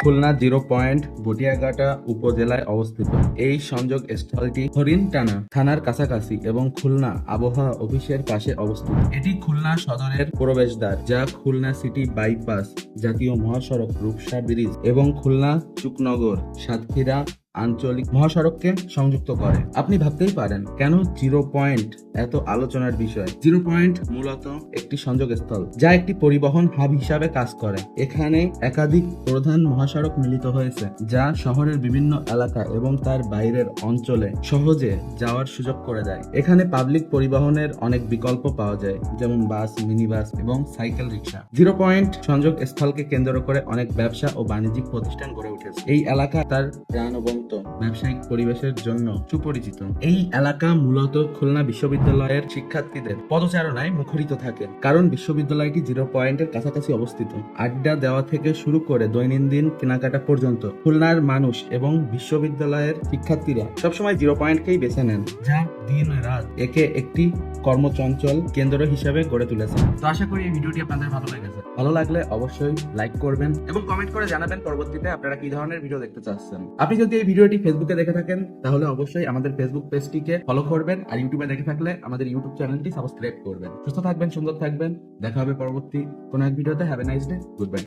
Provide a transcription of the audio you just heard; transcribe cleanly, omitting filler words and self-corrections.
Khulna 0 point Batiaghata উপজেলায় অবস্থিত। এই সংযোগ স্থলটি হরিণটানা থানার কাছাকাছি এবং খুলনা আবহাওয়া অফিসের পাশে অবস্থিত। এটি খুলনা সদরের প্রবেশদ্বার, যা খুলনা সিটি বাইপাস, জাতীয় মহাসড়ক রূপসা ব্রিজ এবং খুলনা চুকনগর সাতক্ষীরা আঞ্চলিক মহাসড়ককে সংযুক্ত করে। আপনি ভাবতেই পারেন কেন 0 পয়েন্ট এত আলোচনার বিষয়। 0 পয়েন্ট মূলত একটি সংযোগস্থল, যা একটি পরিবহন হাব হিসাবে কাজ করে। এখানে একাধিক প্রধান মহাসড়ক মিলিত হয়েছে, যা শহরের বিভিন্ন এলাকা এবং তার বাইরের অঞ্চলে সহজে যাওয়ার সুযোগ করে দেয়। এখানে পাবলিক পরিবহনের অনেক বিকল্প পাওয়া যায়, যেমন বাস, মিনি বাস এবং সাইকেল রিক্সা। 0 পয়েন্ট সংযোগ স্থলকে কেন্দ্র করে অনেক ব্যবসা ও বাণিজ্যিক প্রতিষ্ঠান গড়ে উঠেছে। এই এলাকা তার প্রাণবন্ত ব্যবসায়িক পরিবেশের জন্য সুপরিচিত। এই এলাকা মূলত খুলনা বিশ্ববিদ্যালয়ের শিক্ষার্থীদের পদচারণায় মুখরিত থাকে, কারণ বিশ্ববিদ্যালয়টি 0 পয়েন্টের কাছাকাছি অবস্থিত। আড্ডা দেওয়া থেকে শুরু করে দৈনন্দিন কেনাকাটা পর্যন্ত খুলনার মানুষ এবং বিশ্ববিদ্যালয়ের শিক্ষার্থীরা সবসময় 0 পয়েন্টকেই বেছে নেন, যা দিন রাত একে একটি কর্মচঞ্চল কেন্দ্র হিসাবে গড়ে তুলেছে। তো আশা করি এই ভিডিওটি আপনাদের ভালো লেগেছে। ভালো লাগলে অবশ্যই লাইক করবেন এবং কমেন্ট করে জানাবেন পরবর্তীতে আপনারা কি ধরনের ভিডিও দেখতে চাচ্ছেন। আপনি যদি এই ভিডিওটি ফেসবুকে দেখে থাকেন, তাহলে অবশ্যই আমাদের ফেসবুক পেজটিকে ফলো করবেন, আর ইউটিউবে দেখে থাকলে আমাদের ইউটিউব চ্যানেলটি সাবস্ক্রাইব করবেন। সুস্থ থাকবেন, সুন্দর থাকবেন। দেখা হবে পরবর্তী কোনো এক ভিডিওতে। Have a nice day. Good bye.